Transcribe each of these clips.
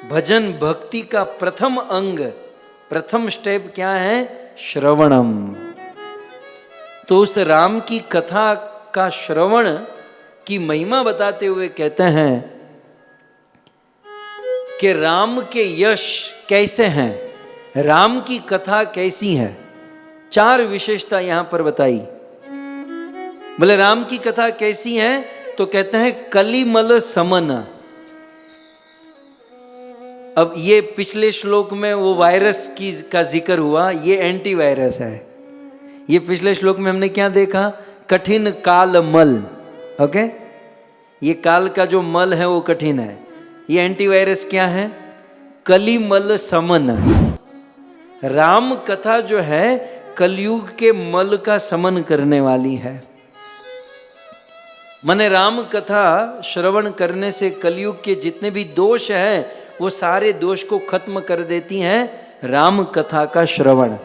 भजन भक्ति का प्रथम अंग, प्रथम स्टेप क्या है? श्रवणम। तो उस राम की कथा का श्रवण की महिमा बताते हुए कहते हैं कि राम के यश कैसे हैं, राम की कथा कैसी है। 4 विशेषता यहां पर बताई। बोले राम की कथा कैसी है, तो कहते हैं कलिमल समन। अब ये पिछले श्लोक में वो वायरस का जिक्र हुआ, ये एंटी वायरस है। ये पिछले श्लोक में हमने क्या देखा? कठिन काल मल। ओके, ये काल का जो मल है वो कठिन है। ये एंटी वायरस क्या है? कलिमल समन। राम कथा जो है कलयुग के मल का समन करने वाली है। माने राम कथा श्रवण करने से कलयुग के जितने भी दोष हैं वो सारे दोष को खत्म कर देती हैं राम कथा का श्रवण।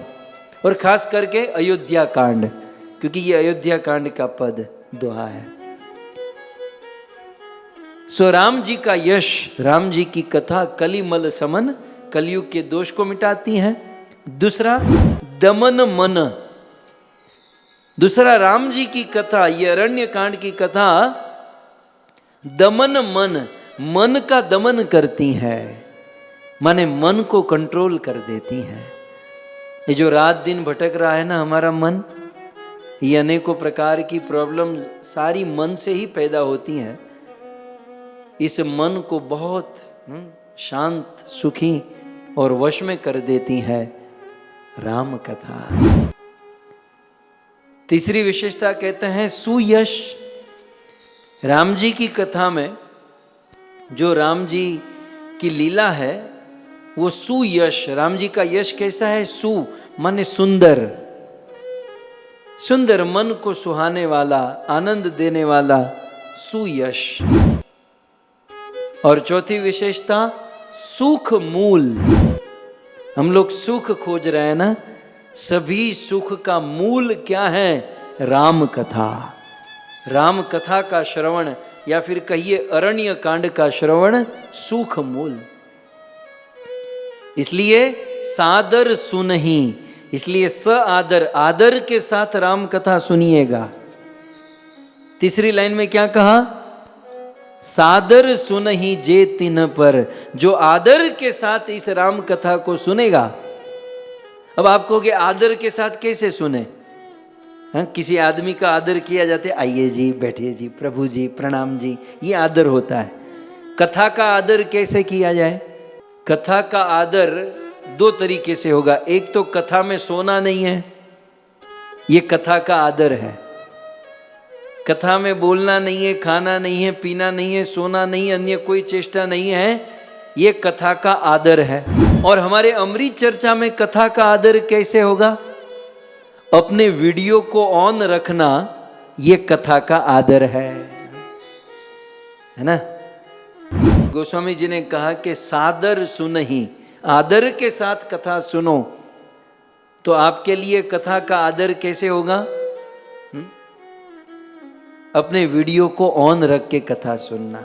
और खास करके अयोध्या कांड, क्योंकि ये अयोध्या कांड का पद दोहा है। सो राम जी का यश, राम जी की कथा कलिमल समन, कलयुग के दोष को मिटाती है। दूसरा दमन मन। दूसरा राम जी की कथा, ये अरण्य कांड की कथा दमन मन, मन का दमन करती है, माने मन को कंट्रोल कर देती है। ये जो रात दिन भटक रहा है ना हमारा मन, ये अनेकों प्रकार की प्रॉब्लम सारी मन से ही पैदा होती हैं। इस मन को बहुत शांत, सुखी और वश में कर देती है राम कथा। तीसरी विशेषता कहते हैं सुयश। राम जी की कथा में जो राम जी की लीला है वो सुयश। राम जी का यश कैसा है? सु माने सुंदर, सुंदर, मन को सुहाने वाला, आनंद देने वाला, सुयश। और चौथी विशेषता सुख मूल। हम लोग सुख खोज रहे हैं ना, सभी सुख का मूल क्या है? राम कथा। राम कथा का श्रवण या फिर कहिए अरण्य कांड का श्रवण सुख मूल। इसलिए सादर सुनहि, इसलिए स आदर, आदर के साथ राम कथा सुनिएगा। तीसरी लाइन में क्या कहा? सादर सुनहि जे तिन पर, जो आदर के साथ इस राम कथा को सुनेगा। अब आप कहोगे आदर के साथ कैसे सुने? किसी आदमी का आदर किया जाता है, आइए जी, बैठिए जी, प्रभु जी, प्रणाम जी, ये आदर होता है। कथा का आदर कैसे किया जाए? कथा का आदर 2 तरीके से होगा। एक तो कथा में सोना नहीं है, ये कथा का आदर है। कथा में बोलना नहीं है, खाना नहीं है, पीना नहीं है, सोना नहीं है, अन्य कोई चेष्टा नहीं है, ये कथा का आदर है। और हमारे अमृत चर्चा में कथा का आदर कैसे होगा? अपने वीडियो को ऑन रखना, ये कथा का आदर है ना? गोस्वामी जी ने कहा कि सादर सुनहि, आदर के साथ कथा सुनो। तो आपके लिए कथा का आदर कैसे होगा? अपने वीडियो को ऑन रख के कथा सुनना।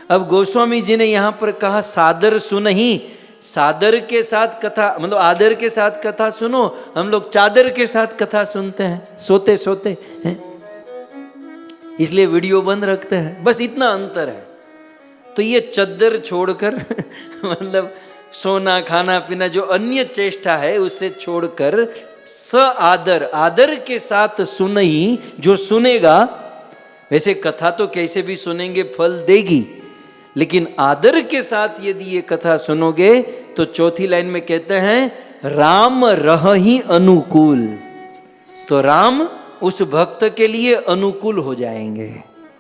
अब गोस्वामी जी ने यहां पर कहा सादर सुनहि, सादर के साथ कथा, मतलब आदर के साथ कथा सुनो। हम लोग चादर के साथ कथा सुनते हैं सोते सोते हैं, इसलिए वीडियो बंद रखते हैं। बस इतना अंतर है। तो ये चद्दर छोड़कर मतलब सोना, खाना, पीना, जो अन्य चेष्टा है उससे छोड़कर स आदर, आदर के साथ सुनहि, जो सुनेगा। वैसे कथा तो कैसे भी सुनेंगे फल देगी, लेकिन आदर के साथ यदि ये कथा सुनोगे तो चौथी लाइन में कहते हैं राम रहहि अनुकूल। तो राम उस भक्त के लिए अनुकूल हो जाएंगे।